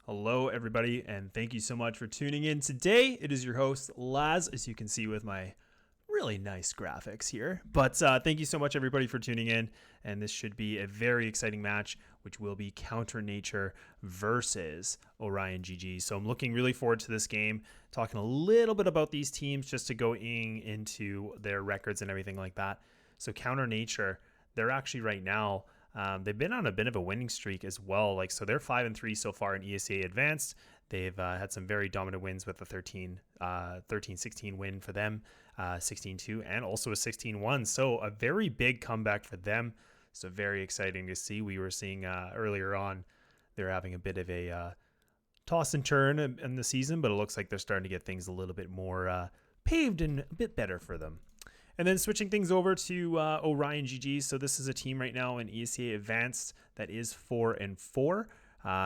Hello, everybody, and thank you so much for tuning in. Today, it is your host, Laz, as you can see with my really nice graphics here. But thank you so much, everybody, for tuning in. And this should be a very exciting match, which will be Counter Nature versus OrionGG. So I'm looking really forward to this game, talking a little bit about these teams just to go into their records and everything like that. So Counter Nature, they're actually right now, they've been on a bit of a winning streak as well. So they're 5-3 so far in ESEA Advanced. They've had some very dominant wins with a 13-16 win for them, 16-2, and also a 16-1. So a very big comeback for them. So very exciting to see. We were seeing earlier on, they're having a bit of a toss and turn in the season, but it looks like they're starting to get things a little bit more paved and a bit better for them. And then switching things over to OrionGG. So this is a team right now in ESEA Advanced that is 4-4.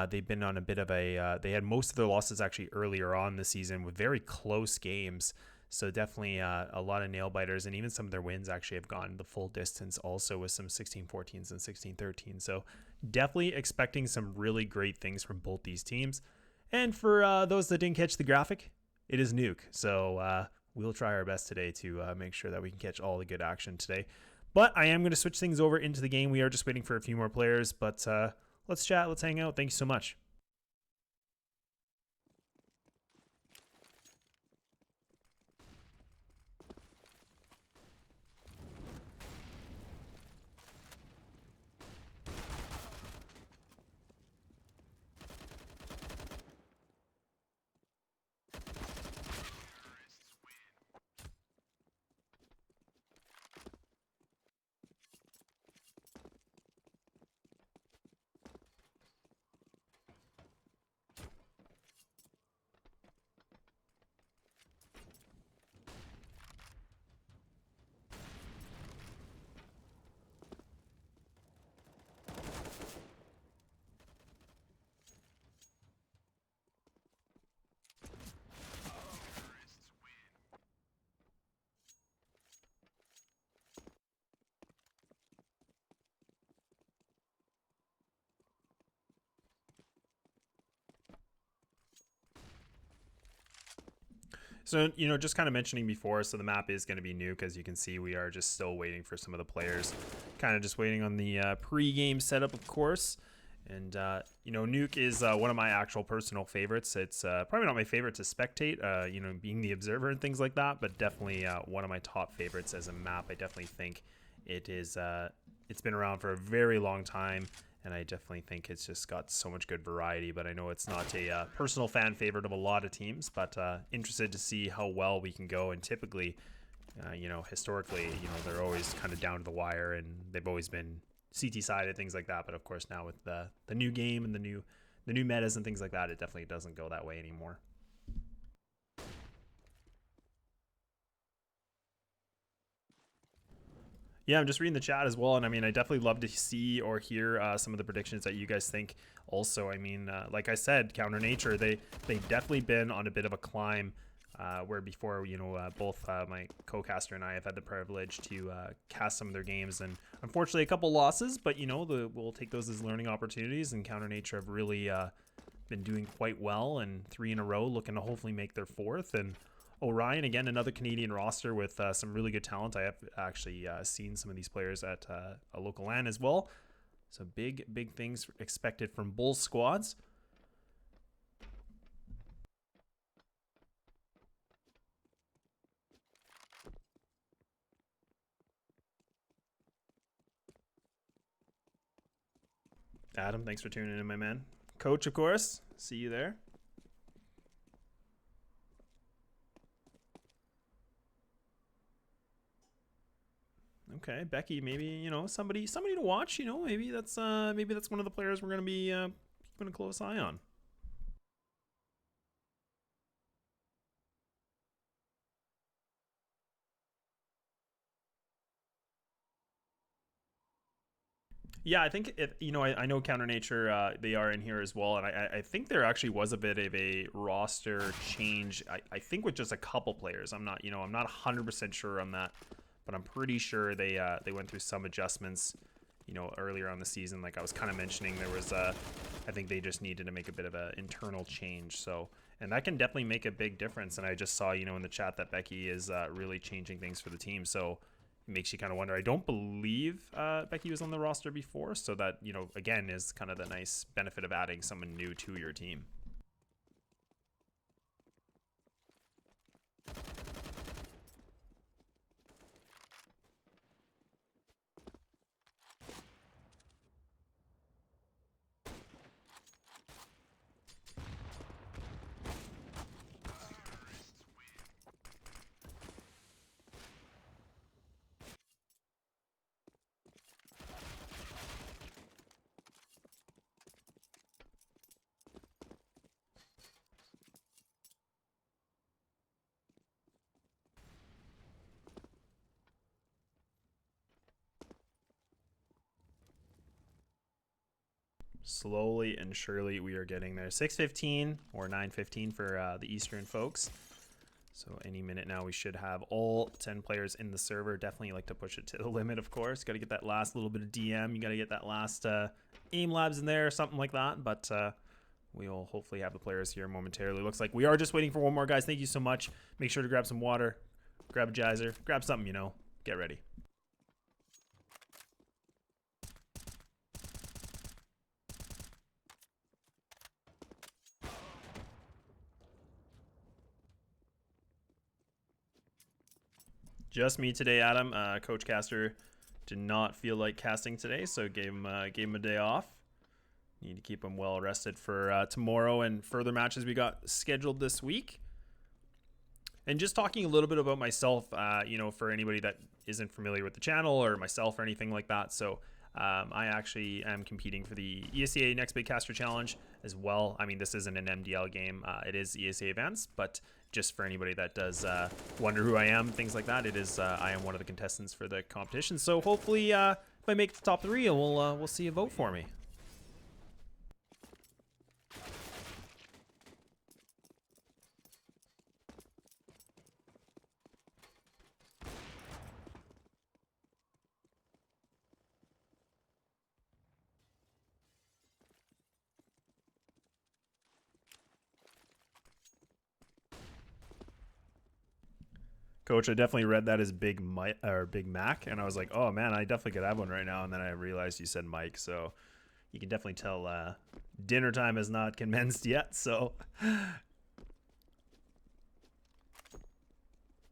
They've been on a bit of they had most of their losses actually earlier on this season with very close games. So definitely a lot of nail biters, and even some of their wins actually have gone the full distance also with some 16-14s and 16-13. So definitely expecting some really great things from both these teams. And for those that didn't catch the graphic, it is Nuke. So we'll try our best today to make sure that we can catch all the good action today. But I am going to switch things over into the game. We are just waiting for a few more players, but let's chat. Let's hang out. Thank you so much. So, just kind of mentioning before, so the map is going to be Nuke. As you can see, we are just still waiting for some of the players. Kind of just waiting on the pre-game setup, of course. And, Nuke is one of my actual personal favorites. It's probably not my favorite to spectate, being the observer and things like that, but definitely one of my top favorites as a map. I definitely think it is, it's been around for a very long time. And I definitely think it's just got so much good variety, but I know it's not a personal fan favorite of a lot of teams, but interested to see how well we can go. And typically, historically, they're always kind of down to the wire, and they've always been CT sided, things like that. But of course, now with the new game and the new metas and things like that, it definitely doesn't go that way anymore. Yeah, I'm just reading the chat as well, and I mean, I definitely love to see or hear some of the predictions that you guys think. Also, I mean, like I said, Counter Nature, they've definitely been on a bit of a climb, where before, both my co-caster and I have had the privilege to cast some of their games, and unfortunately a couple losses, but we'll take those as learning opportunities. And Counter Nature have really been doing quite well, and 3 in a row, looking to hopefully make their 4th. And Orion, again, another Canadian roster with some really good talent. I have actually seen some of these players at a local LAN as well. So big things expected from both squads. Adam, thanks for tuning in, my man. Coach, of course. See you there. Okay, Becky, maybe somebody to watch. Maybe that's one of the players we're gonna be keeping a close eye on. Yeah, I think I know Counter Nature, they are in here as well, and I think there actually was a bit of a roster change. I think with just a couple players. I'm not 100% sure on that, but I'm pretty sure they went through some adjustments, you know, earlier on the season, like I was kind of mentioning, there was I think they just needed to make a bit of an internal change. So, and that can definitely make a big difference. And I just saw, you know, in the chat that Becky is really changing things for the team. So it makes you kind of wonder. I don't believe Becky was on the roster before. So that, you know, again, is kind of the nice benefit of adding someone new to your team. Slowly and surely we are getting there. 6:15 or 9:15 for the Eastern folks. So any minute now we should have all 10 players in the server. Definitely like to push it to the limit, of course. Got to get that last little bit of DM. You got to get that last aim labs in there or something like that. But we'll hopefully have the players here momentarily. Looks like we are just waiting for one more, guys. Thank you so much. Make sure to grab some water, grab a geyser, grab something, you know. Get ready. Just me today, Adam. Coach Caster did not feel like casting today, so gave him a day off. Need to keep him well rested for tomorrow and further matches we got scheduled this week. And just talking a little bit about myself, you know, for anybody that isn't familiar with the channel or myself or anything like that. So I actually am competing for the ESEA Next Big Caster Challenge as well. I mean, this isn't an MDL game. It is ESEA Advanced, but just for anybody that does wonder who I am, things like that, it is I am one of the contestants for the competition. So hopefully if I make the top 3, we'll see a vote for me. Coach, I definitely read that as Big Mike or Big Mac, and I was like, oh man, I definitely could have one right now. And then I realized you said Mike, so you can definitely tell dinner time has not commenced yet. So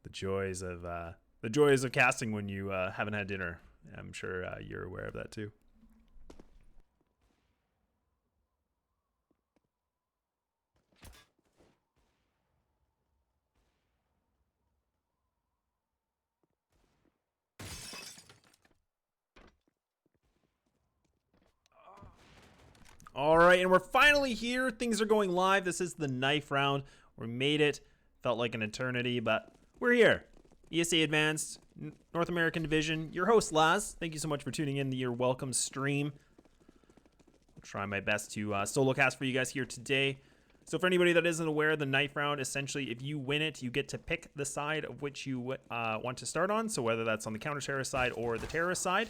the joys of casting when you haven't had dinner. I'm sure you're aware of that too. All right, and we're finally here. Things are going live. This is the knife round. We made it. Felt like an eternity, but we're here. ESEA Advanced, North American Division. Your host, Laz. Thank you so much for tuning in to your welcome stream. I'll try my best to solo cast for you guys here today. So for anybody that isn't aware, the knife round, essentially, if you win it, you get to pick the side of which you want to start on. So whether that's on the counter-terrorist side or the terrorist side.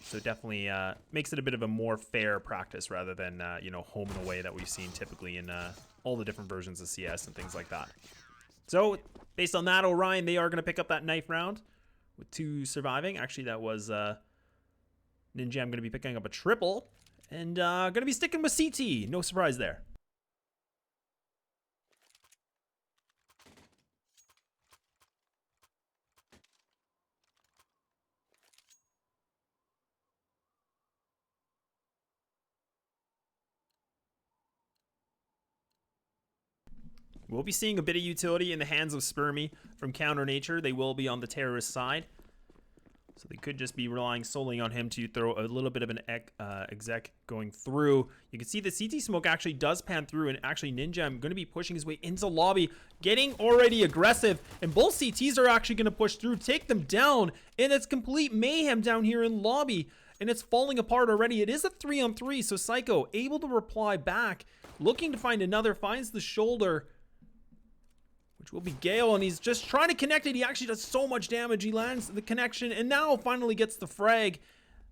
So definitely makes it a bit of a more fair practice rather than, you know, home and away that we've seen typically in all the different versions of CS and things like that. So based on that, Orion, they are going to pick up that knife round with 2 surviving. Actually, that was Ninja. I'm going to be picking up a triple and going to be sticking with CT. No surprise there. We'll be seeing a bit of utility in the hands of Spermy from Counter Nature. They will be on the terrorist side. So they could just be relying solely on him to throw a little bit of an exec going through. You can see the CT smoke actually does pan through, and actually Ninja I'm going to be pushing his way into lobby, getting already aggressive, and both CTs are actually going to push through, take them down, and it's complete mayhem down here in lobby, and it's falling apart already. It is a 3-on-3, so Psycho able to reply back, looking to find another, finds the shoulder, which will be Gale, and he's just trying to connect it. He actually does so much damage. He lands the connection and now finally gets the frag.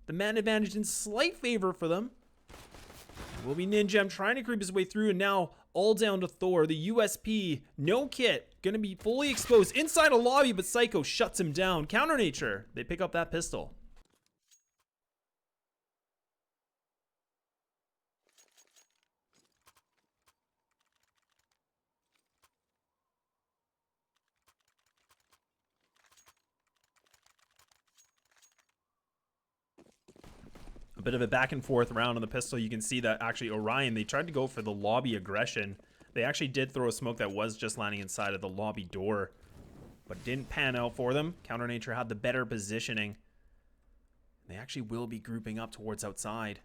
the man advantage in slight favor for them. It will be Ninja trying to creep his way through, and now all down to Thor. The USP, no kit, going to be fully exposed inside a lobby, but Psycho shuts him down. Counter Nature, they pick up that pistol. A bit of a back and forth round on the pistol. You can see that actually Orion, they tried to go for the lobby aggression. They actually did throw a smoke that was just landing inside of the lobby door, but didn't pan out for them. Counter Nature had the better positioning. They actually will be grouping up towards outside.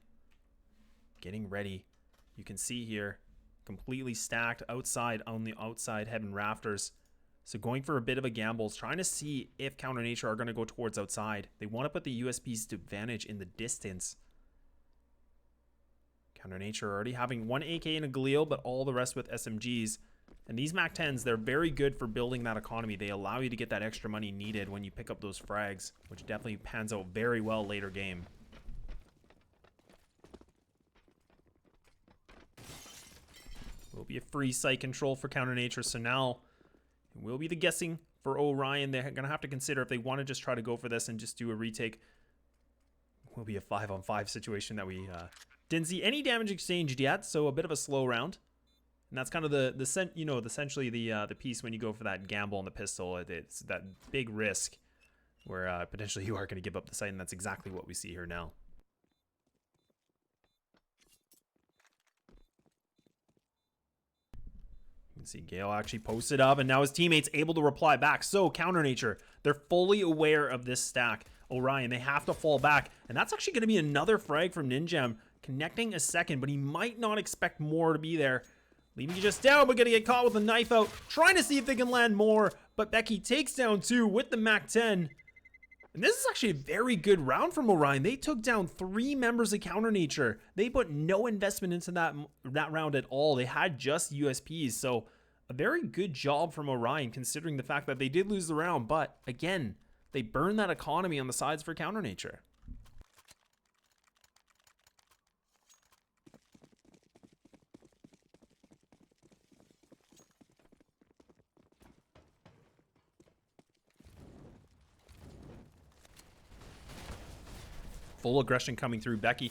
Getting ready. You can see here, completely stacked outside on the outside heaven rafters. So going for a bit of a gamble, trying to see if Counter Nature are going to go towards outside. They want to put the USPs to advantage in the distance. Counter Nature already having one AK and a Galil, but all the rest with SMGs. And these MAC-10s, they're very good for building that economy. They allow you to get that extra money needed when you pick up those frags, which definitely pans out very well later game. Will be a free site control for Counter Nature, so now it will be the guessing for Orion. They're going to have to consider if they want to just try to go for this and just do a retake. It will be a 5-on-5 situation that we didn't see any damage exchanged yet, so a bit of a slow round. And that's kind of essentially the piece when you go for that gamble on the pistol. It's that big risk where potentially you are going to give up the site, and that's exactly what we see here now. You can see Gale actually posted up, and now his teammates able to reply back. So Counter Nature, they're fully aware of this stack. Orion, they have to fall back, and that's actually going to be another frag from Ninjam, connecting a second, but he might not expect more to be there. Leaving you just down, but gonna get caught with a knife out, trying to see if they can land more, but Becky takes down 2 with the MAC-10. And this is actually a very good round from Orion. They took down 3 members of Counter Nature. They put no investment into that round at all. They had just USPs, so a very good job from Orion considering the fact that they did lose the round, but again, they burned that economy on the sides for Counter Nature. Full aggression coming through. Becky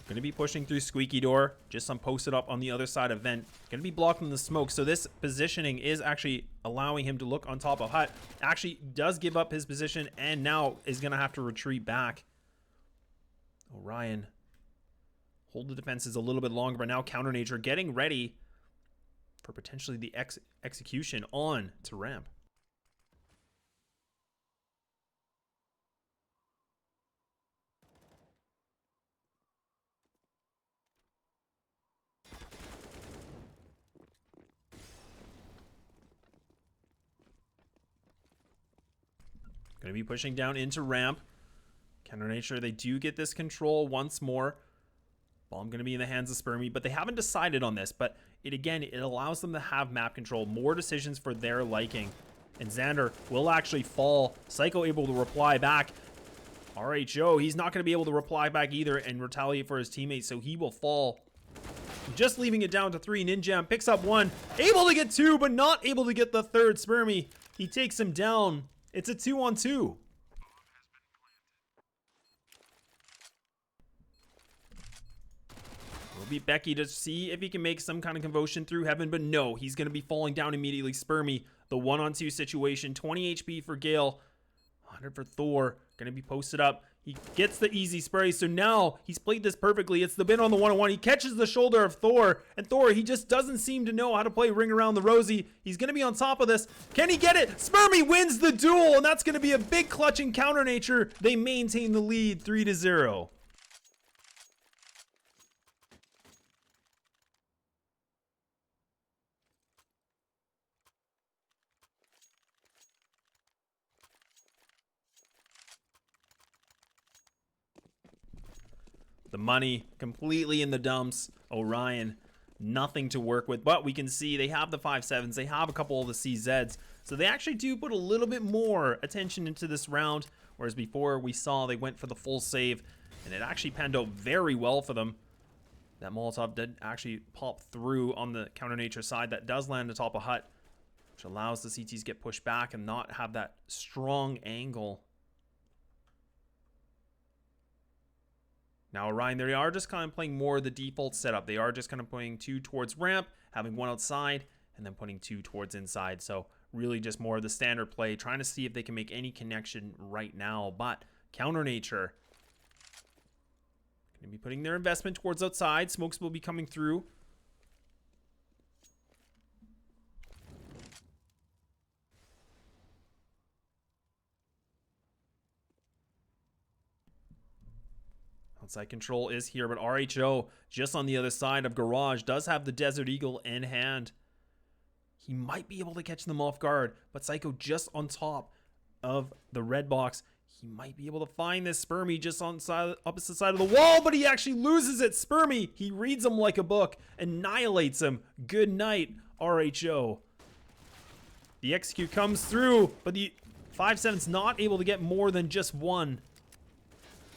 going to be pushing through Squeaky Door. Just some posted up on the other side of Vent. Going to be blocking the smoke. So this positioning is actually allowing him to look on top of Hut. Actually does give up his position and now is going to have to retreat back. Orion hold the defenses a little bit longer, but now Counter Nature getting ready for potentially the execution on to ramp. Going to be pushing down into ramp. Counter Nature, they do get this control once more. Bomb going to be in the hands of Spermy, but they haven't decided on this. But it allows them to have map control, more decisions for their liking. And Xander will actually fall. Psycho able to reply back. RHO, he's not going to be able to reply back either and retaliate for his teammates, so he will fall. Just leaving it down to 3. Ninjam picks up 1, able to get 2, but not able to get the 3rd. Spermy, he takes him down. It's a 2-on-2. Will be Becky to see if he can make some kind of convocation through heaven, but no, he's going to be falling down immediately. Spermy, the 1-on-2 situation, 20 HP for Gale, 100 for Thor, going to be posted up. He gets the easy spray, so now he's played this perfectly. It's the bin on the 1-on-1. He catches the shoulder of Thor, and Thor, he just doesn't seem to know how to play Ring Around the Rosie. He's going to be on top of this. Can he get it? Spermy wins the duel, and that's going to be a big clutch in Counter Nature. They maintain the lead 3-0. The money completely in the dumps. Orion, nothing to work with. But we can see they have the 5.7s. They have a couple of the CZs. So they actually do put a little bit more attention into this round, whereas before we saw they went for the full save, and it actually panned out very well for them. That Molotov did actually pop through on the Counter Nature side. That does land atop a hut, which allows the CTs get pushed back and not have that strong angle. Now Orion, they are just kind of playing more the default setup. They are just kind of putting 2 towards ramp, having 1 outside, and then putting 2 towards inside. So really just more of the standard play, trying to see if they can make any connection right now. But Counter Nature going to be putting their investment towards outside. Smokes will be coming through. Outside control is here, but RHO just on the other side of Garage does have the Desert Eagle in hand. He might be able to catch them off guard, but Psycho just on top of the red box. He might be able to find this Spermy just on the opposite side of the wall, but he actually loses it. Spermy, he reads him like a book, annihilates him. Good night, RHO. The execute comes through, but the 5-7's not able to get more than just 1.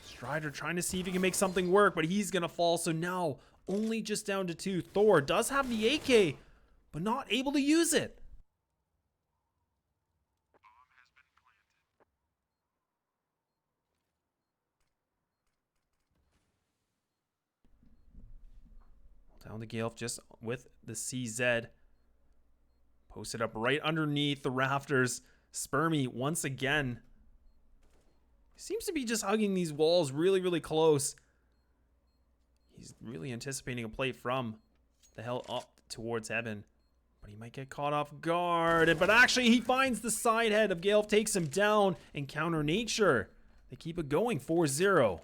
Strider trying to see if he can make something work, but he's going to fall. So now only just down to 2. Thor does have the AK, but not able to use it. Down to Gale just with the CZ. Posted up right underneath the rafters. Spermy once again seems to be just hugging these walls really, really close. He's really anticipating a play from the hell up towards heaven. But he might get caught off guard. But actually, he finds the side head of Gale, takes him down, and Counter Nature. They keep it going, 4-0.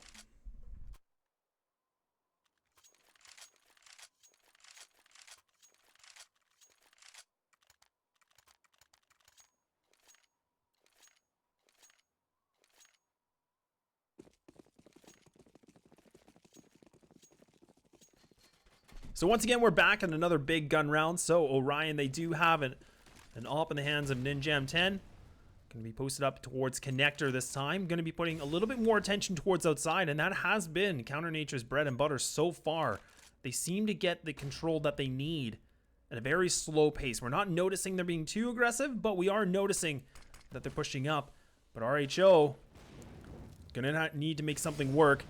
So once again, we're back in another big gun round. So Orion, they do have an op in the hands of Ninjam 10. Going to be posted up towards Connector this time. Going to be putting a little bit more attention towards outside, and that has been Counter Nature's bread and butter so far. They seem to get the control that they need at a very slow pace. We're not noticing they're being too aggressive, but we are noticing that they're pushing up. But RHO going to need to make something work.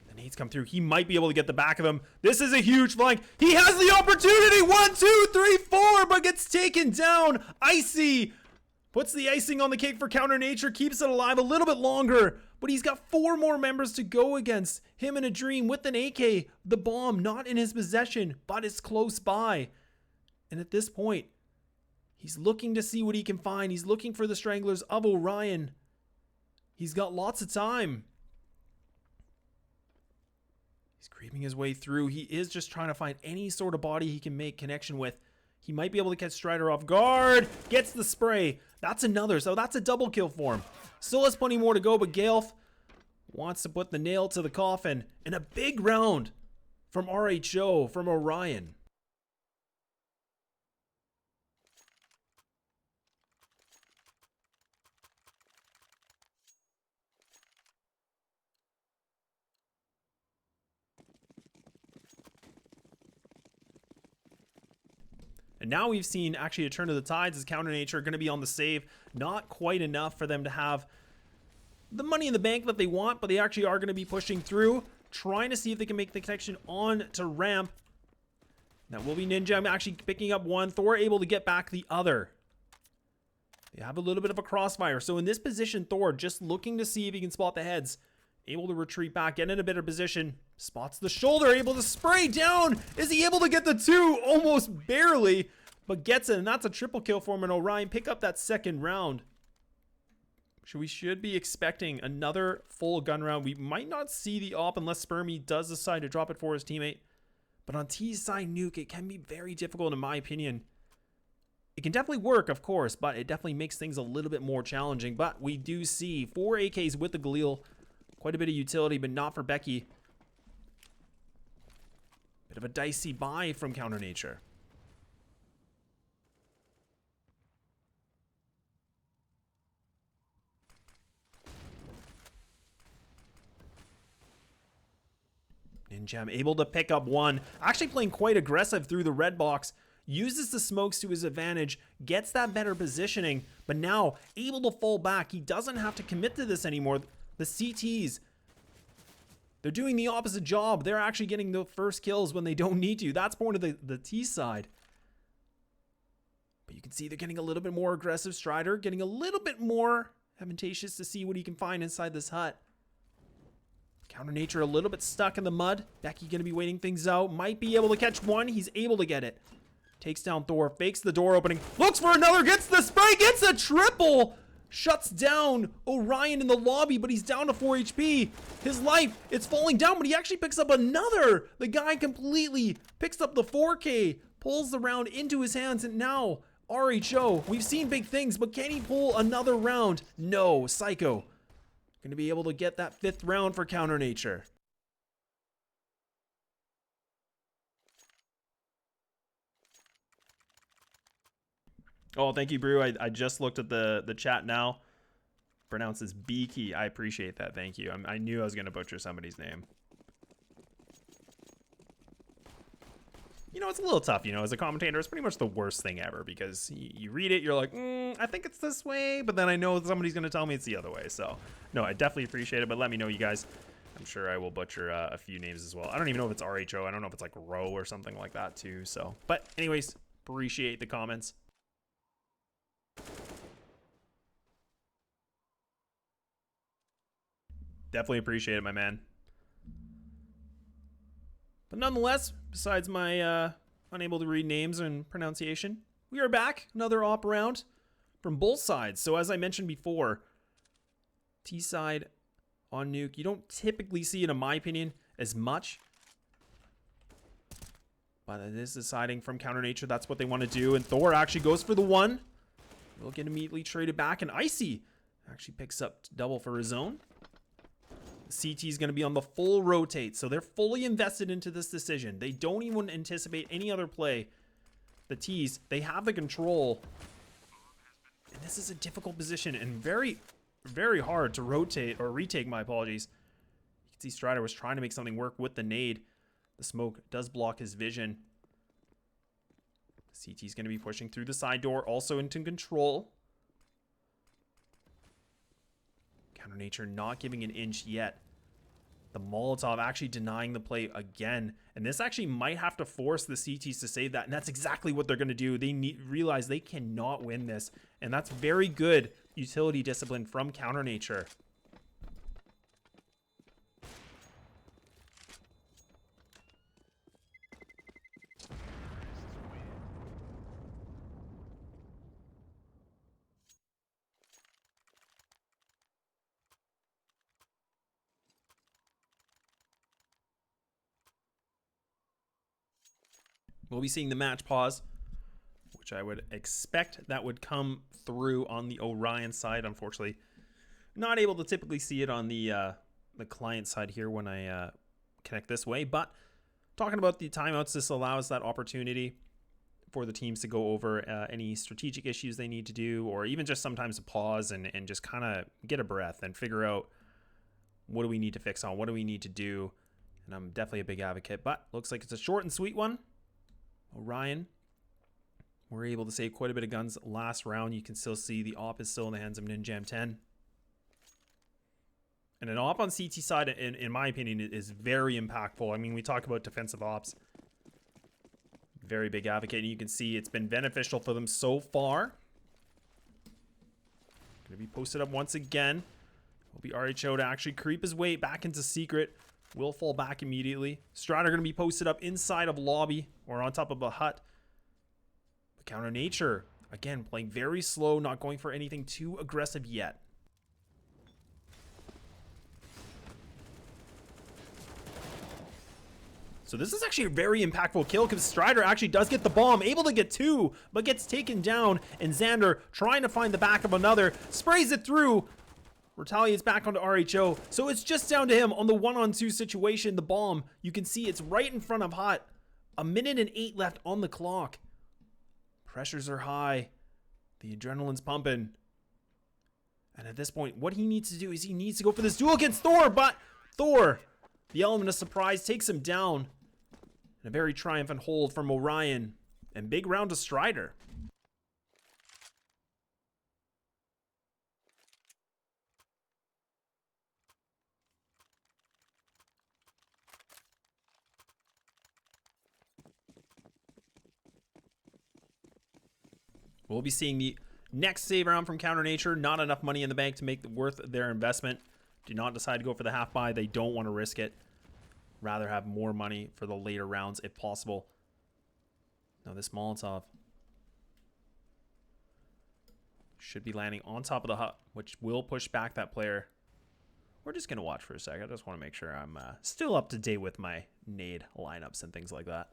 The nades come through. He might be able to get the back of him. This is a huge flank. He has the opportunity. 1, 2, 3, 4, but gets taken down. Icy puts the icing on the cake for Counter Nature, keeps it alive a little bit longer, but he's got 4 more members to go against him in a dream with an AK. The bomb not in his possession, but it's close by. And at this point, he's looking to see what he can find. He's looking for the Stranglers of Orion. He's got lots of time. He's creeping his way through. He is just trying to find any sort of body he can make connection with. He might be able to catch Strider off guard. Gets the spray. That's another. So that's a double kill for him. Still has plenty more to go, but Gale wants to put the nail to the coffin. And a big round from RHO, from Orion. And now we've seen actually a turn of the tides as Counter Nature going to be on the save. Not quite enough for them to have the money in the bank that they want, but they actually are going to be pushing through, trying to see if they can make the connection on to ramp. That will be Ninja. I'm actually picking up one. Thor able to get back the other. They have a little bit of a crossfire. So in this position, Thor just looking to see if he can spot the heads. Able to retreat back, get in a better position. Spots the shoulder, able to spray down. Is he able to get the 2? Almost barely, but gets it. And that's a triple kill for him. And Orion pick up that second round. So we should be expecting another full gun round. We might not see the op unless Spermy does decide to drop it for his teammate. But on T's side nuke, it can be very difficult in my opinion. It can definitely work, of course, but it definitely makes things a little bit more challenging. But we do see 4 AKs with the Galil. Quite a bit of utility, but not for Becky. Bit of a dicey buy from Counter Nature. Gem able to pick up one. Actually playing quite aggressive through the red box. Uses the smokes to his advantage, gets that better positioning, but now able to fall back. He doesn't have to commit to this anymore. The CTs, they're doing the opposite job. They're actually getting the first kills when they don't need to. That's more to the T side. But you can see they're getting a little bit more aggressive. Strider getting a little bit more advantageous to see what he can find inside this hut. Counter Nature a little bit stuck in the mud. Becky going to be waiting things out. Might be able to catch one. He's able to get it. Takes down Thor, fakes the door opening, looks for another, gets the spray, gets a triple! Shuts down Orion in the lobby, but he's down to 4 HP. His life, it's falling down, but he actually picks up another. The guy completely picks up the 4K, pulls the round into his hands, and now RHO, we've seen big things, but can he pull another round? No, Psycho. Gonna be able to get that 5th round for Counter Nature. Oh, thank you, Brew. I just looked at the chat now. Pronounces B-Key. I appreciate that. Thank you. I knew I was going to butcher somebody's name. You know, it's a little tough, you know, as a commentator. It's pretty much the worst thing ever because you read it, you're like, I think it's this way, but then I know somebody's going to tell me it's the other way. So, no, I definitely appreciate it, but let me know, you guys. I'm sure I will butcher a few names as well. I don't even know if it's RHO. I don't know if it's like Row or something like that too. So, but anyways, appreciate the comments. Definitely appreciate it, my man. But nonetheless, besides my unable to read names and pronunciation, we are back. Another op round from both sides. So as I mentioned before, T side on Nuke, you don't typically see it, in my opinion, as much. But it is deciding from Counter Nature that's what they want to do. And Thor actually goes for the one. He'll get immediately traded back. And Icy actually picks up double for his own. CT is going to be on the full rotate, so they're fully invested into this decision. They don't even anticipate any other play. The T's, they have the control. And this is a difficult position and very, very hard to rotate or retake, my apologies. You can see Strider was trying to make something work with the nade. The smoke does block his vision. CT is going to be pushing through the side door, also into control. Counter Nature not giving an inch yet. The Molotov actually denying the play again. And this actually might have to force the CTs to save that. And that's exactly what they're going to do. They realize they cannot win this. And that's very good utility discipline from Counter Nature. We'll be seeing the match pause, which I would expect that would come through on the Orion side. Unfortunately, not able to typically see it on the client side here when I connect this way. But talking about the timeouts, this allows that opportunity for the teams to go over any strategic issues they need to do, or even just sometimes a pause and just kind of get a breath and figure out what do we need to fix on, what do we need to do. And I'm definitely a big advocate, but looks like it's a short and sweet one. Orion were able to save quite a bit of guns last round. You can still see the op is still in the hands of Ninjam 10. And an op on CT side, in my opinion, is very impactful. I mean, we talk about defensive ops. Very big advocate. And you can see it's been beneficial for them so far. Going to be posted up once again. Will be RHO to actually creep his way back into secret. Will fall back immediately. Strider going to be posted up inside of lobby or on top of a hut. But Counter Nature, again, playing very slow, not going for anything too aggressive yet. So this is actually a very impactful kill because Strider actually does get the bomb, able to get two, but gets taken down. And Xander trying to find the back of another, sprays it through. Retaliates back onto RHO. So it's just down to him on the 1-on-2 situation. The bomb, you can see it's right in front of Hut. 1:08 left on the clock. Pressures are high. The adrenaline's pumping. And at this point, what he needs to do is he needs to go for this duel against Thor. But Thor The element of surprise takes him down. And a very triumphant hold from Orion. And big round to Strider. We'll be seeing the next save round from Counter Nature. Not enough money in the bank to make it worth their investment. Do not decide to go for the half buy. They don't want to risk it. Rather have more money for the later rounds if possible. Now this Molotov should be landing on top of the hut, which will push back that player. We're just going to watch for a second. I just want to make sure I'm still up to date with my nade lineups and things like that.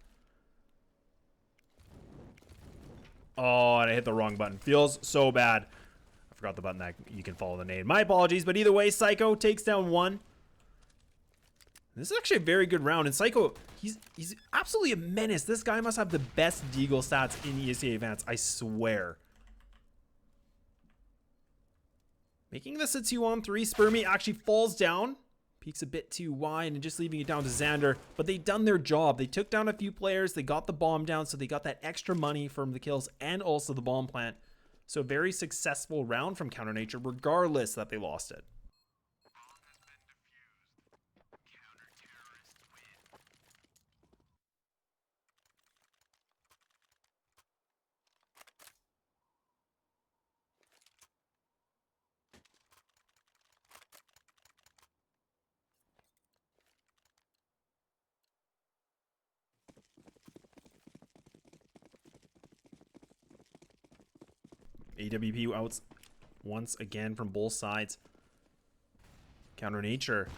Oh, and I hit the wrong button. Feels so bad. I forgot the button that you can follow the nade. My apologies, but either way, Psycho takes down one. This is actually a very good round, and Psycho, he's absolutely a menace. This guy must have the best Deagle stats in ESEA Advance, I swear. Making this a 2-on-3. Spermy actually falls down. Peaks a bit too wide and just leaving it down to Xander. But they done their job. They took down a few players. They got the bomb down, so they got that extra money from the kills and also the bomb plant. So a very successful round from Counter Nature, regardless that they lost it. AWP outs once again from both sides. Counter Nature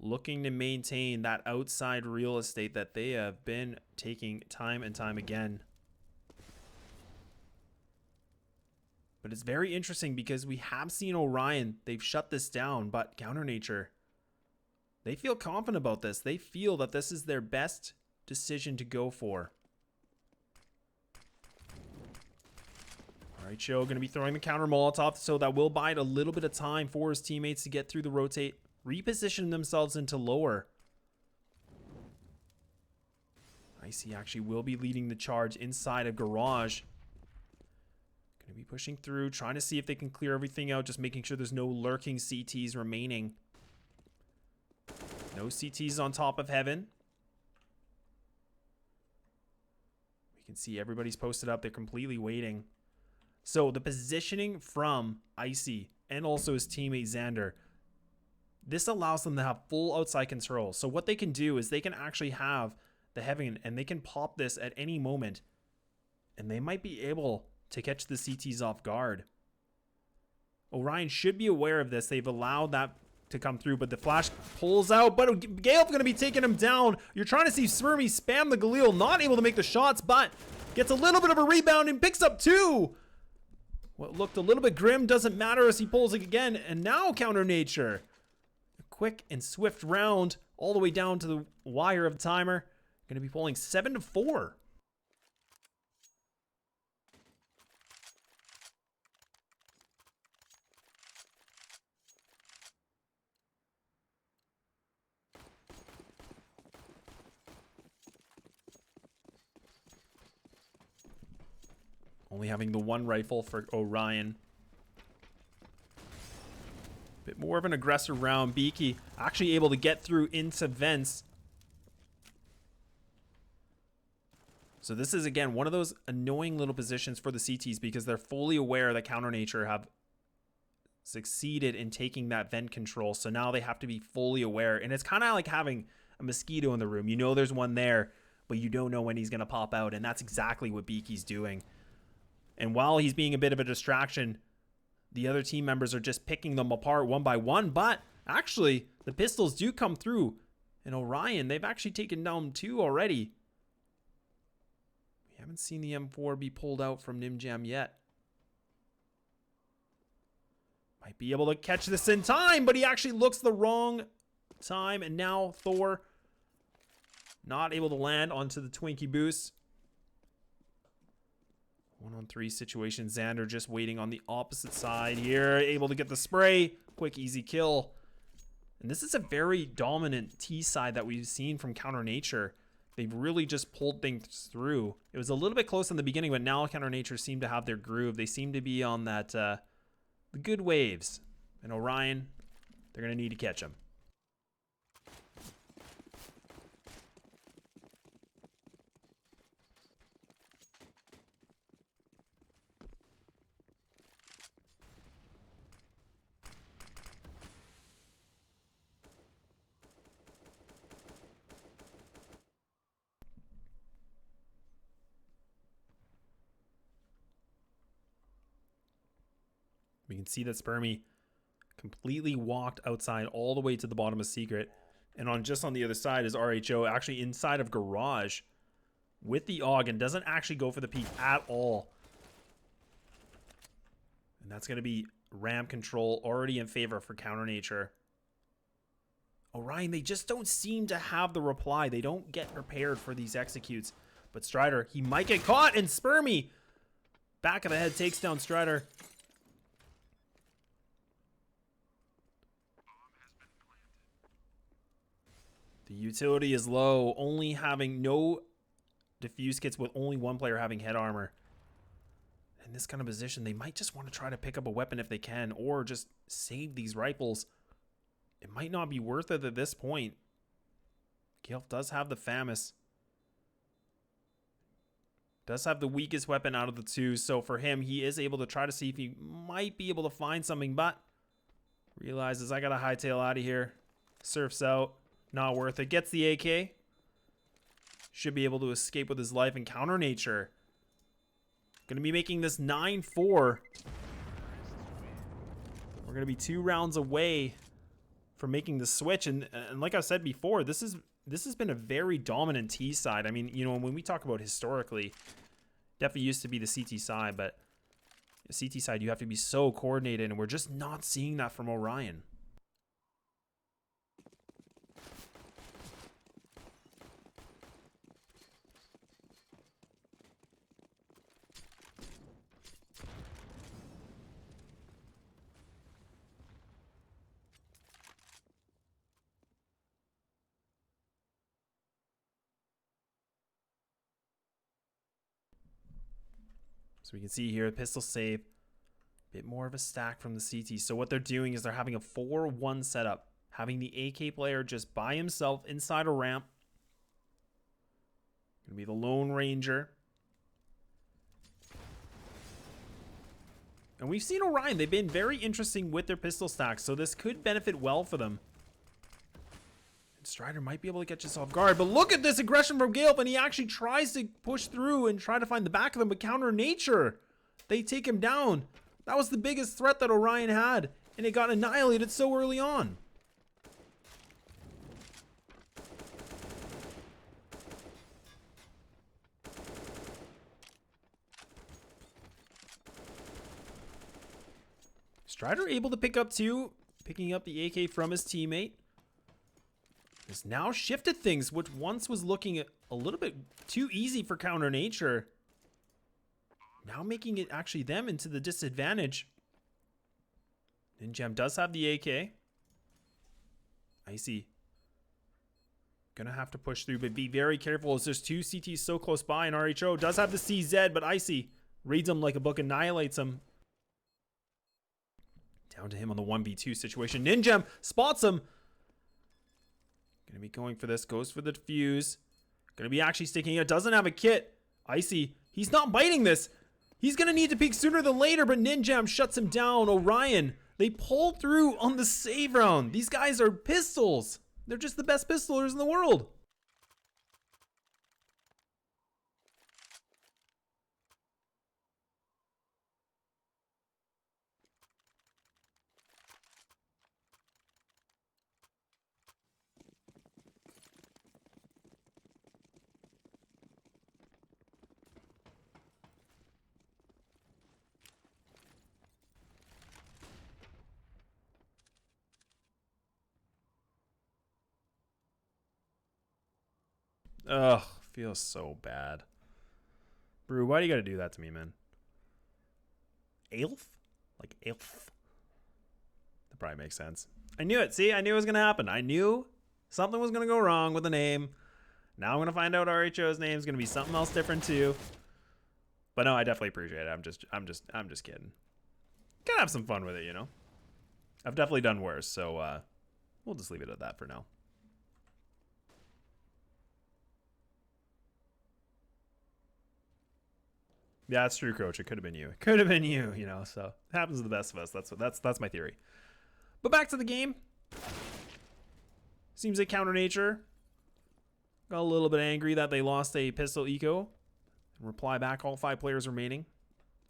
looking to maintain that outside real estate that they have been taking time and time again. But it's very interesting because we have seen Orion. They've shut this down, but Counter Nature, they feel confident about this. They feel that this is their best decision to go for. All right, Joe going to be throwing the counter Molotov, so that will buy it a little bit of time for his teammates to get through the rotate, reposition themselves into lower. Icy actually will be leading the charge inside of Garage. Going to be pushing through, trying to see if they can clear everything out, just making sure there's no lurking CTs remaining. No CTs on top of Heaven. We can see everybody's posted up. They're completely waiting. So the positioning from Icy and also his teammate Xander, this allows them to have full outside control. So what they can do is they can actually have the Heaven and they can pop this at any moment. And they might be able to catch the CTs off guard. Orion should be aware of this. They've allowed that to come through, but the flash pulls out. But Gale's going to be taking him down. You're trying to see Spermy spam the Galil, not able to make the shots, but gets a little bit of a rebound and picks up two. What looked a little bit grim doesn't matter as he pulls it again. And now Counter Nature. A quick and swift round all the way down to the wire of the timer. Going to be pulling 7-4. Only having the one rifle for Orion. Bit more of an aggressive round. Beaky actually able to get through into vents. So this is, again, one of those annoying little positions for the CTs because they're fully aware that Counter Nature have succeeded in taking that vent control. So now they have to be fully aware. And it's kind of like having a mosquito in the room. You know there's one there, but you don't know when he's going to pop out. And that's exactly what Beaky's doing. And while he's being a bit of a distraction, the other team members are just picking them apart one by one. But actually, the pistols do come through. And Orion, they've actually taken down two already. We haven't seen the M4 be pulled out from Nimjam yet. Might be able to catch this in time, but he actually looks the wrong time. And now Thor not able to land onto the Twinkie boost. 1-on-3 situation. Xander just waiting on the opposite side here. Able to get the spray. Quick, easy kill. And this is a very dominant T side that we've seen from Counter Nature. They've really just pulled things through. It was a little bit close in the beginning, but now Counter Nature seem to have their groove. They seem to be on that the good waves. And Orion, they're going to need to catch them. We can see that Spermy completely walked outside all the way to the bottom of Secret. And just on the other side is RHO, actually inside of Garage with the AUG, and doesn't actually go for the peek at all. And that's going to be ramp control already in favor for Counter Nature. Orion, they just don't seem to have the reply. They don't get prepared for these executes. But Strider, he might get caught, and Spermy, back of the head, takes down Strider. The utility is low, only having no diffuse kits with only one player having head armor. In this kind of position, they might just want to try to pick up a weapon if they can, or just save these rifles. It might not be worth it at this point. Kaelf does have the FAMAS. Does have the weakest weapon out of the two, so for him, he is able to try to see if he might be able to find something, but realizes I gotta hightail out of here. Surfs out. Not worth it. Gets the AK. Should be able to escape with his life. And Counter Nature going to be making this 9-4. We're going to be 2 rounds away from making the switch. And like I said before, this has been a very dominant T side. I mean, you know, when we talk about historically, definitely used to be the CT side, but the CT side, you have to be so coordinated, and we're just not seeing that from Orion. So we can see here, pistol save, bit more of a stack from the CT. So what they're doing is they're having a 4-1 setup, having the AK player just by himself inside a ramp. Gonna be the Lone Ranger. And we've seen Orion, they've been very interesting with their pistol stacks, so this could benefit well for them. And Strider might be able to catch us off guard, but look at this aggression from Kaelf, and he actually tries to push through and try to find the back of them, but Counter Nature, they take him down. That was the biggest threat that Orion had, and it got annihilated so early on. Strider able to pick up 2, picking up the AK from his teammate. Has now shifted things, which once was looking a little bit too easy for Counter Nature. Now making it actually them into the disadvantage. Ninjam does have the AK. Icy. Gonna have to push through, but be very careful as there's 2 CTs so close by, and RHO does have the CZ, but Icy reads him like a book, annihilates him. Down to him on the 1v2 situation. Ninjam spots him. Gonna be going for this. Goes for the defuse. Gonna be actually sticking it. Doesn't have a kit. Icy. He's not biting this. He's gonna need to peek sooner than later, but Ninjam shuts him down. Orion. They pull through on the save round. These guys are pistols. They're just the best pistolers in the world. Ugh, feels so bad. Brew, why do you gotta do that to me, man? Elf? Like elf? That probably makes sense. I knew it. See, I knew it was going to happen. I knew something was going to go wrong with the name. Now I'm going to find out RHO's name is going to be something else different too. But no, I definitely appreciate it. I'm just kidding. Gotta have some fun with it, you know? I've definitely done worse, so we'll just leave it at that for now. Yeah, that's true, Coach. It could have been you. It could have been you, you know, so it happens to the best of us. That's my theory. But back to the game. Seems like Counter Nature got a little bit angry that they lost a pistol eco. Reply back, all 5 players remaining.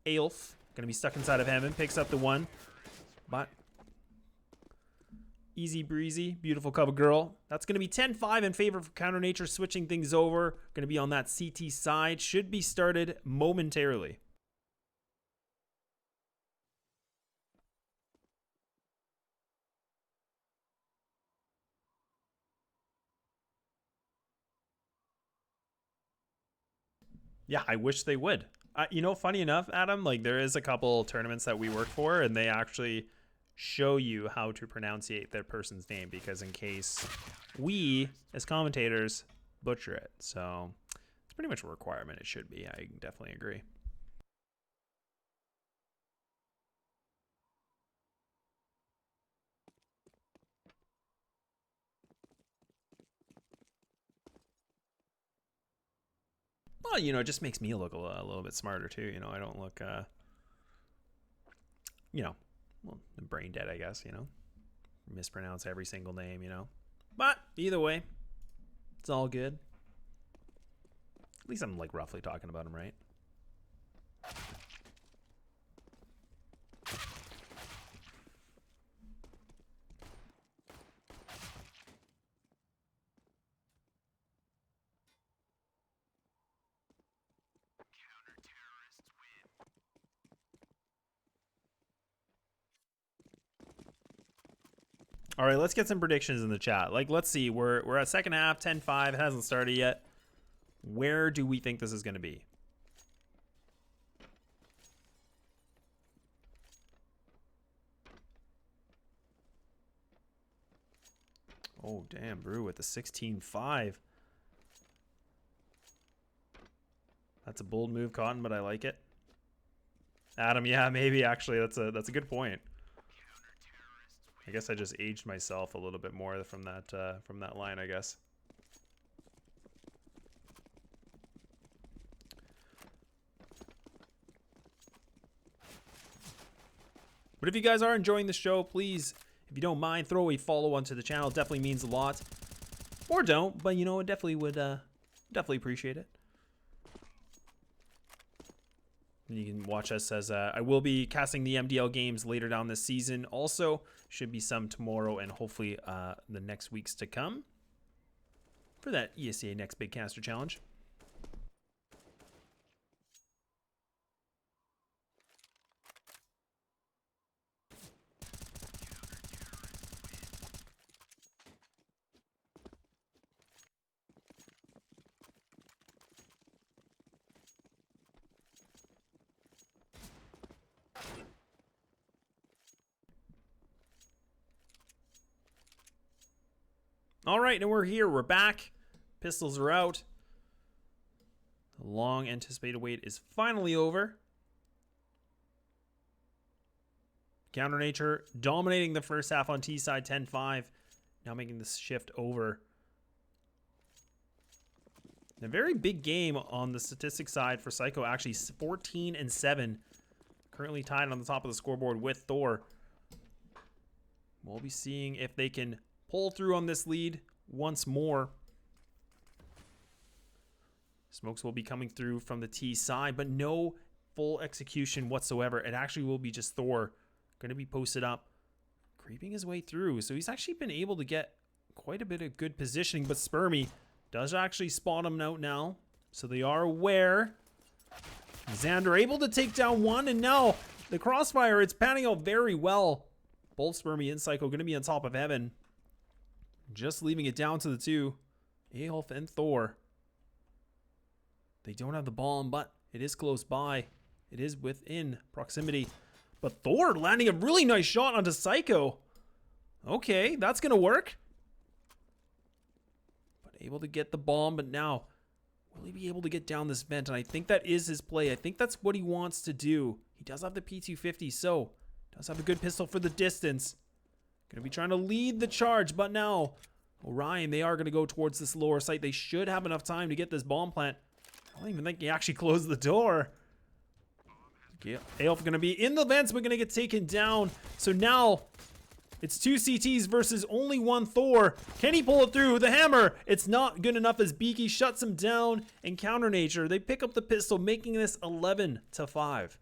Aelf, gonna be stuck inside of heaven, picks up the 1. But easy breezy, beautiful cover girl. That's gonna be 10-5 in favor of Counter Nature, switching things over. Gonna be on that CT side. Should be started momentarily. Yeah, I wish they would. You know, funny enough, Adam, like there is a couple tournaments that we work for, and they actually show you how to pronunciate that person's name, because in case we, as commentators, butcher it. So it's pretty much a requirement. It should be. I definitely agree. Well, you know, it just makes me look a little bit smarter too. You know, I don't look, you know, well, brain dead, I guess, you know. Mispronounce every single name, you know. But either way, it's all good. At least I'm like roughly talking about him, right? All right, let's get some predictions in the chat. Like, let's see. We're at second half, 10-5. It hasn't started yet. Where do we think this is going to be? Oh, damn, Brew with the 16-5. That's a bold move, Cotton, but I like it. Adam, yeah, maybe actually. That's a good point. I guess I just aged myself a little bit more from that line, I guess. But if you guys are enjoying the show, please, if you don't mind, throw a follow onto the channel. It definitely means a lot. Or don't, but you know, it definitely would definitely appreciate it. And you can watch us as I will be casting the MDL games later down this season. Also, should be some tomorrow and hopefully the next weeks to come for that ESEA Next Big Caster Challenge. All right, and we're here. We're back. Pistols are out. The long anticipated wait is finally over. Counter Nature dominating the first half on T side, 10-5. Now making this shift over. A very big game on the statistics side for Psycho. Actually, 14-7. Currently tied on the top of the scoreboard with Thor. We'll be seeing if they can pull through on this lead once more. Smokes will be coming through from the T side, but no full execution whatsoever. It actually will be just Thor going to be posted up, creeping his way through. So he's actually been able to get quite a bit of good positioning, but Spermy does actually spot him out now. So they are aware. Xander able to take down one, and now the crossfire, it's panning out very well. Both Spermy and Psycho going to be on top of heaven. Just leaving it down to the two, Aelf and Thor. They don't have the bomb, but it is close by. It is within proximity. But Thor landing a really nice shot onto Psycho. Okay, that's going to work. But able to get the bomb, but now will he be able to get down this vent? And I think that is his play. I think that's what he wants to do. He does have the P250, so does have a good pistol for the distance. Going to be trying to lead the charge, but now Orion, they are going to go towards this lower site. They should have enough time to get this bomb plant. I don't even think he actually closed the door. Okay, Aelf going to be in the vents, but going to get taken down. So now it's 2 CTs versus only 1 Thor. Can he pull it through? The hammer, it's not good enough as Beaky shuts him down. And Counter Nature, they pick up the pistol, making this 11-5.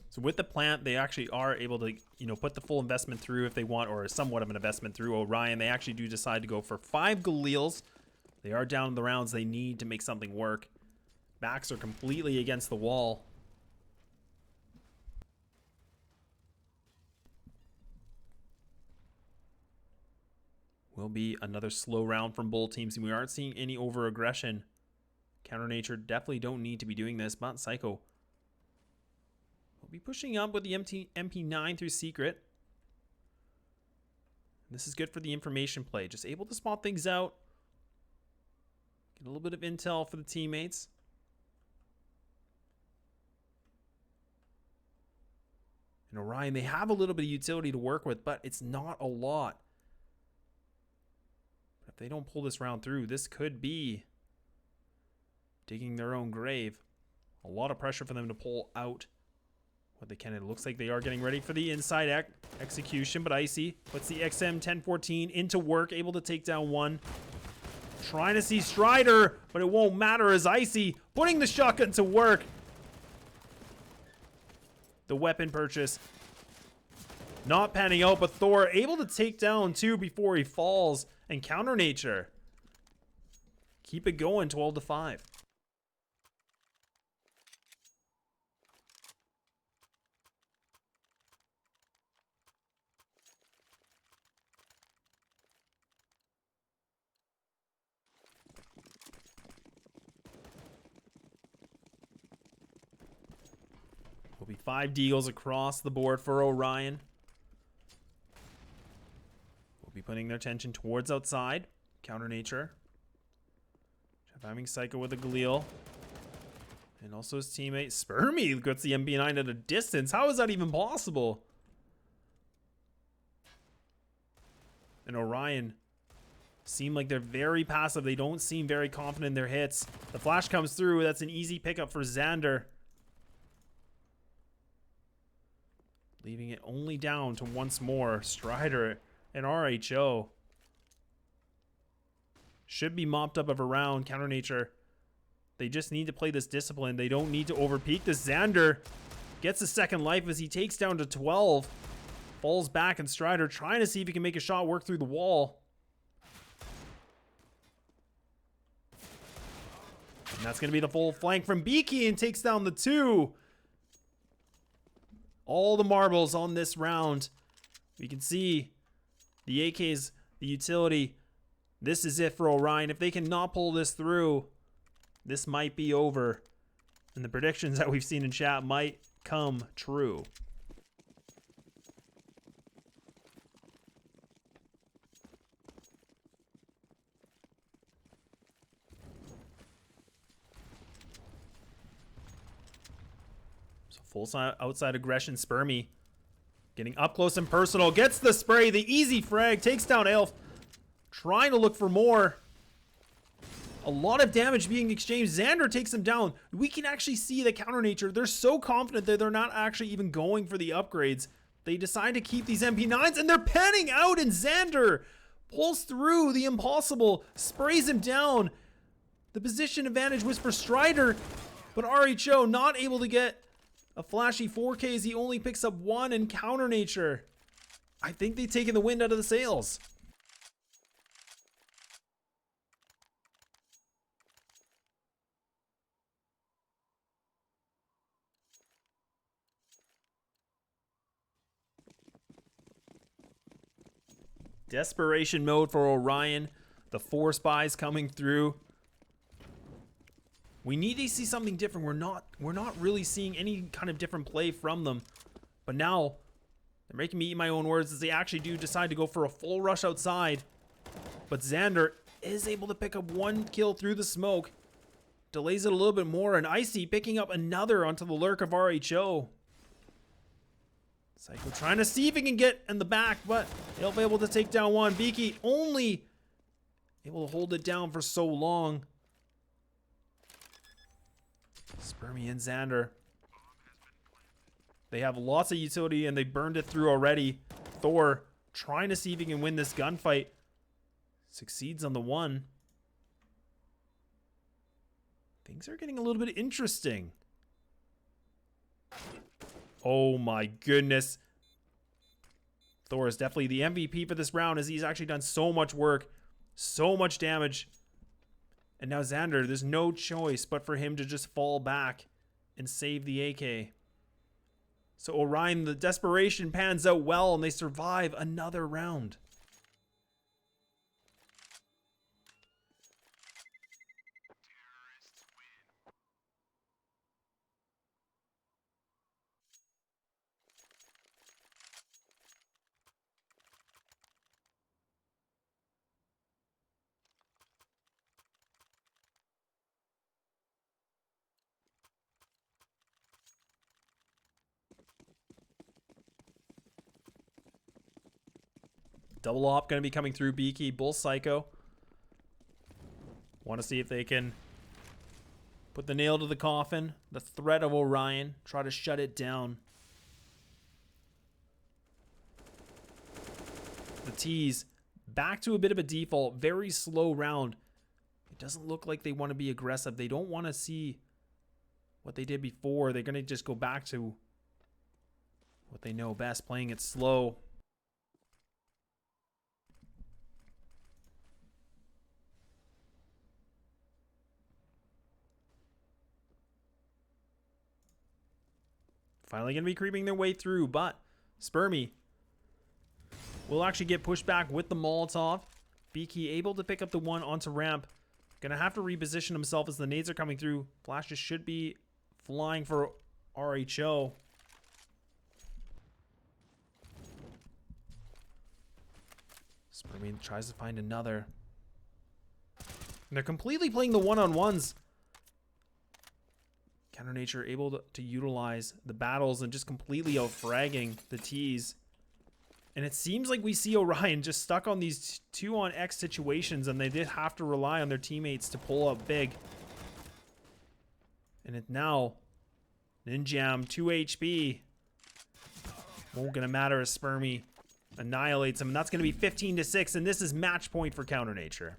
So with the plant, they actually are able to, put the full investment through if they want, or somewhat of an investment through Orion. They actually do decide to go for 5 Galils. They are down the rounds they need to make something work. Backs are completely against the wall. Will be another slow round from both teams, and we aren't seeing any over-aggression. Counter Nature definitely don't need to be doing this, but Psycho will be pushing up with the MP9 through Secret. This is good for the information play. Just able to spot things out. Get a little bit of intel for the teammates. And Orion, they have a little bit of utility to work with, but it's not a lot. But if they don't pull this round through, this could be digging their own grave. A lot of pressure for them to pull out what they can. It looks like they are getting ready for the inside execution, but Icy puts the XM 1014 into work, able to take down 1. Trying to see Strider, but it won't matter as Icy putting the shotgun to work. The weapon purchase not panning out, but Thor able to take down 2 before he falls. And Counter Nature keep it going, 12-5. Will be 5 deals across the board for Orion. Will be putting their attention towards outside. Counter Nature. Having Psycho with a Galil. And also his teammate Spermy gets the MP9 at a distance. How is that even possible? And Orion seem like they're very passive. They don't seem very confident in their hits. The flash comes through. That's an easy pickup for Xander. Leaving it only down to once more Strider and RHO. Should be mopped up of a round. Counter Nature, they just need to play this discipline. They don't need to overpeak. This Xander gets a second life as he takes down to 12. Falls back, and Strider trying to see if he can make a shot work through the wall. And that's going to be the full flank from Beaky, and takes down the 2. All the marbles on this round. We can see the AKs, the utility. This is it for Orion. If they cannot pull this through, this might be over. And the predictions that we've seen in chat might come true. Full outside aggression. Spermy getting up close and personal. Gets the spray. The easy frag. Takes down Elf. Trying to look for more. A lot of damage being exchanged. Xander takes him down. We can actually see the Counter Nature. They're so confident that they're not actually even going for the upgrades. They decide to keep these MP9s, and they're panning out, and Xander pulls through the impossible. Sprays him down. The position advantage was for Strider, but RHO not able to get a flashy 4Ks. He only picks up 1 in Counter Nature. I think they've taken the wind out of the sails. Desperation mode for Orion. The 4 spies coming through. We need to see something different. We're not really seeing any kind of different play from them. But now they're making me eat my own words as they actually do decide to go for a full rush outside. But Xander is able to pick up 1 kill through the smoke. Delays it a little bit more, and Icy picking up another onto the lurk of RHO. Psycho trying to see if he can get in the back, but he'll be able to take down 1. Beaky only able to hold it down for so long. Spermy and Xander. They have lots of utility and they burned it through already. Thor trying to see if he can win this gunfight. Succeeds on the 1. Things are getting a little bit interesting. Oh my goodness. Thor is definitely the MVP for this round as he's actually done so much work, so much damage. And now Xander, there's no choice but for him to just fall back and save the AK. So Orion, the desperation pans out well and they survive another round. Double op going to be coming through Beaky. Bull Psycho. Want to see if they can put the nail to the coffin. The threat of Orion. Try to shut it down. The T's back to a bit of a default. Very slow round. It doesn't look like they want to be aggressive. They don't want to see what they did before. They're going to just go back to what they know best. Playing it slow. Finally going to be creeping their way through, but Spermy will actually get pushed back with the Molotov. Beaky able to pick up the 1 onto ramp. Going to have to reposition himself as the nades are coming through. Flashes should be flying for RHO. Spermy tries to find another. And they're completely playing the one-on-ones. Counter Nature able to utilize the battles and just completely out-fragging the T's. And it seems like we see Orion just stuck on these 2-on-X situations, and they did have to rely on their teammates to pull up big. And it now, Ninjam, 2 HP. Won't gonna matter as Spermy annihilates him, and that's gonna be 15-6, and this is match point for Counter Nature.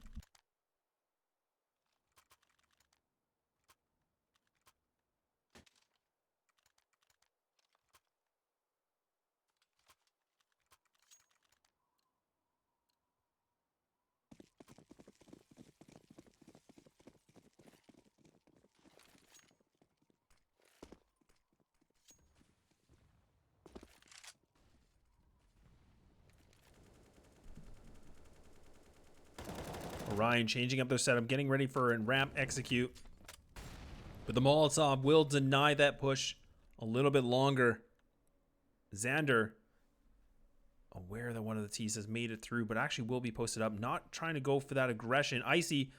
Orion changing up their setup, getting ready for a ramp execute. But the Molotov will deny that push a little bit longer. Xander, aware that one of the T's has made it through, but actually will be posted up, not trying to go for that aggression. Icy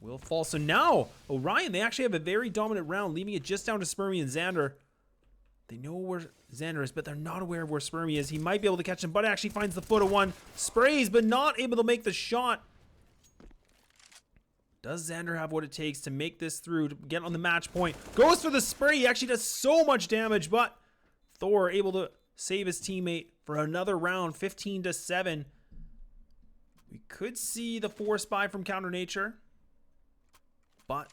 will fall. So now, Orion, they actually have a very dominant round, leaving it just down to Spermy and Xander. They know where Xander is, but they're not aware of where Spermy is. He might be able to catch him, but actually finds the foot of 1. Sprays, but not able to make the shot. Does Xander have what it takes to make this through, to get on the match point? Goes for the spray. He actually does so much damage, but Thor able to save his teammate for another round, 15-7. We could see the 4 spy from Counter Nature, but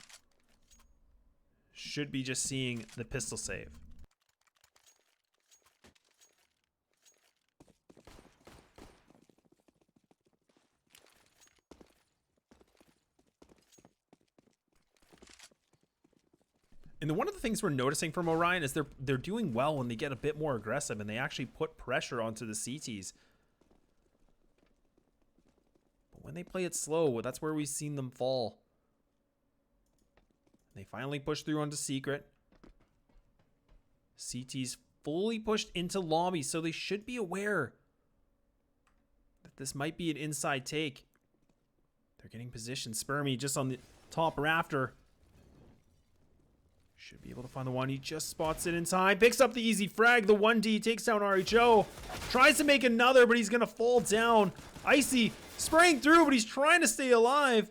should be just seeing the pistol save. And one of the things we're noticing from Orion is they're doing well when they get a bit more aggressive and they actually put pressure onto the CTs. when they play it slow, that's where we've seen them fall. They finally push through onto Secret. CT's fully pushed into lobby, so they should be aware that this might be an inside take. They're getting positioned. Spermy just on the top rafter. Should be able to find the one. He just spots it in time. Picks up the easy frag. The 1D takes down RHO. Tries to make another, but he's going to fall down. Icy spraying through, but he's trying to stay alive.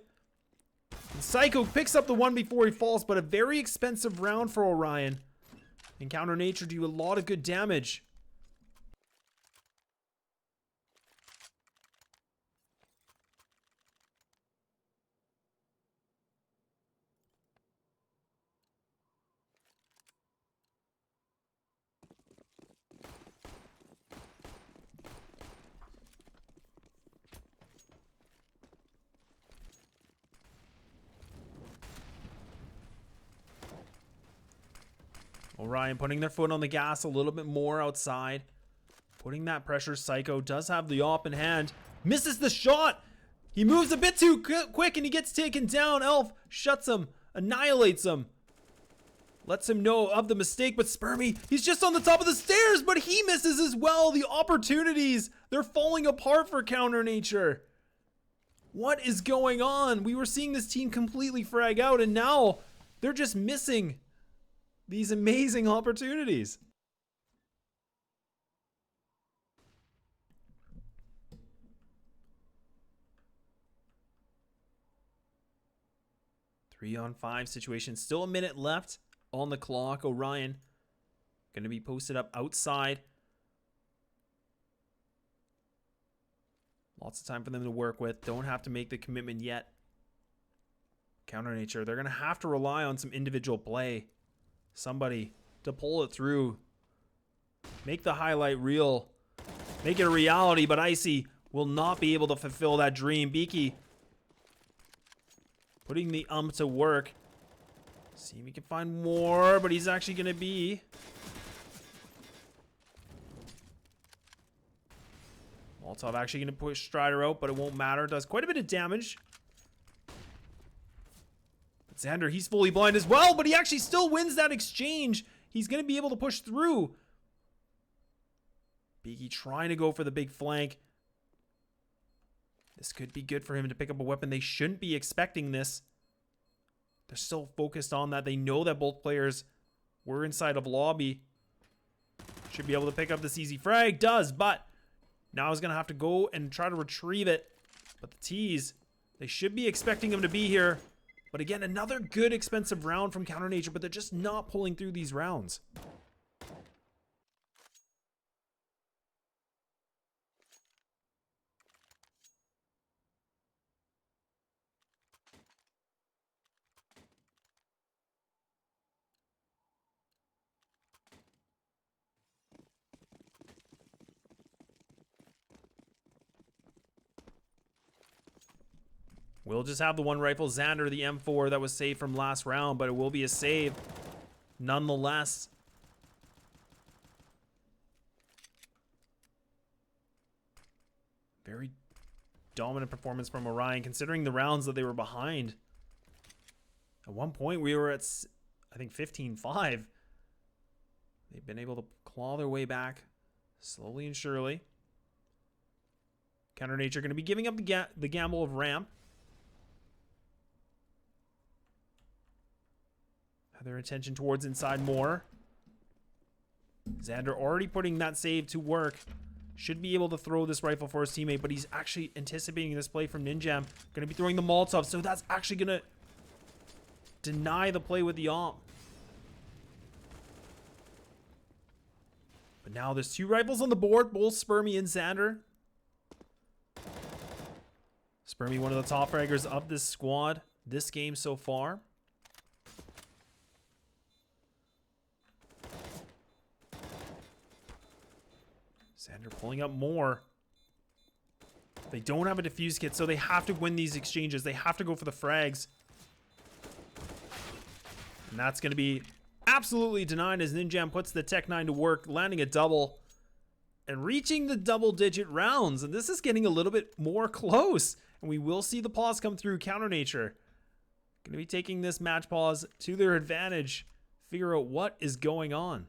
And Psycho picks up the one before he falls, but a very expensive round for Orion. Encounter Nature do a lot of good damage. Orion putting their foot on the gas a little bit more outside. Putting that pressure. Psycho does have the op in hand. Misses the shot. He moves a bit too quick and he gets taken down. Elf shuts him. Annihilates him. Lets him know of the mistake. But Spermy, he's just on the top of the stairs. But he misses as well. The opportunities. They're falling apart for Counter Nature. What is going on? We were seeing this team completely frag out. And now they're just missing these amazing opportunities. Three on five situation. Still a minute left on the clock. Orion going to be posted up outside. Lots of time for them to work with. Don't have to make the commitment yet. Counter Nature, they're going to have to rely on some individual play. Somebody to pull it through. Make the highlight real. Make it a reality, but Icy will not be able to fulfill that dream. Beaky putting the to work. See if he can find more, but he's actually going to be Molotov actually going to push Strider out, but it won't matter. Does quite a bit of damage. Xander, he's fully blind as well, but he actually still wins that exchange. He's going to be able to push through. Beaky trying to go for the big flank. This could be good for him to pick up a weapon. They shouldn't be expecting this. They're still focused on that. They know that both players were inside of lobby. Should be able to pick up this easy frag. Does, but now he's going to have to go and try to retrieve it. But the T's, they should be expecting him to be here. But again, another good expensive round from Counter Nature, but they're just not pulling through these rounds. We'll just have the one rifle. Xander, the M4 that was saved from last round, but it will be a save nonetheless. Very dominant performance from Orion, considering the rounds that they were behind. At one point, we were at, I think, 15-5. They've been able to claw their way back slowly and surely. Counter Nature going to be giving up the gamble of ramp. Their attention towards inside more. Xander already putting that save to work. Should be able to throw this rifle for his teammate, but he's actually anticipating this play from Ninjam. Going to be throwing the Molotov, so that's actually going to deny the play with the op. But now there's two rifles on the board, both Spermy and Xander. Spermy, one of the top fraggers of this squad this game so far. Xander pulling up more. They don't have a defuse kit, so they have to win these exchanges. They have to go for the frags. And that's going to be absolutely denied as Ninjam puts the Tech 9 to work, landing a double and reaching the double-digit rounds. And this is getting a little bit more close. And we will see the pause come through. Counter Nature going to be taking this match pause to their advantage. Figure out what is going on.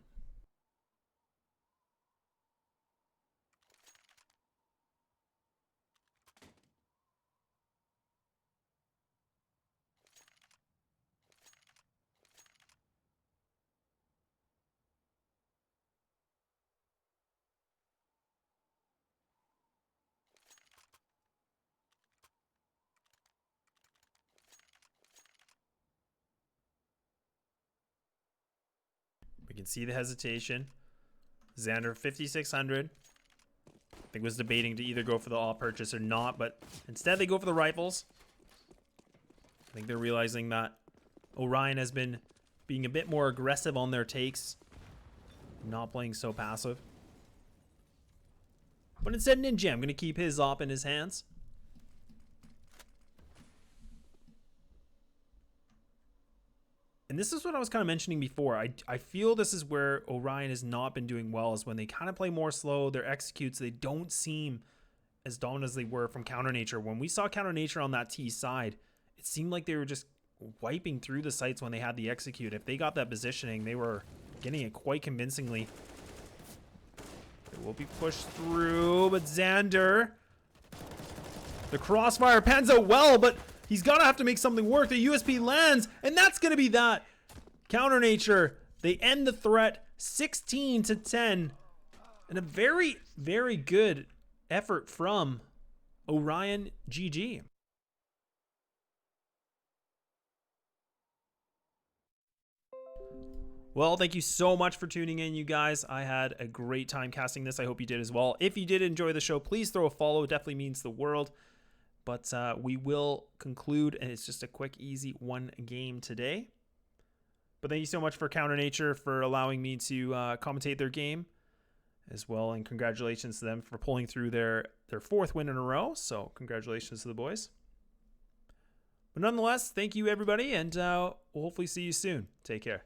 We can see the hesitation. Xander 5,600. I think was debating to either go for the all purchase or not, but instead they go for the rifles. I think they're realizing that Orion has been being a bit more aggressive on their takes, not playing so passive. But instead, Ninja, I'm going to keep his op in his hands. And this is what I was kind of mentioning before. I feel this is where Orion has not been doing well, is when they kind of play more slow, their executes, they don't seem as dominant as they were from Counter Nature. When we saw Counter Nature on that T side, it seemed like they were just wiping through the sites when they had the execute. If they got that positioning, they were getting it quite convincingly. It will be pushed through, but Xander, the crossfire pans out well, but he's gonna have to make something work. The USP lands, and that's gonna be that. Counter Nature, they end the threat 16-10. And a very, very good effort from OrionGG. Well, thank you so much for tuning in, you guys. I had a great time casting this. I hope you did as well. If you did enjoy the show, please throw a follow. It definitely means the world. But we will conclude, and it's just a quick, easy one game today. But thank you so much for Counter Nature for allowing me to commentate their game as well. And congratulations to them for pulling through their fourth win in a row. So congratulations to the boys. But nonetheless, thank you, everybody. And we'll hopefully see you soon. Take care.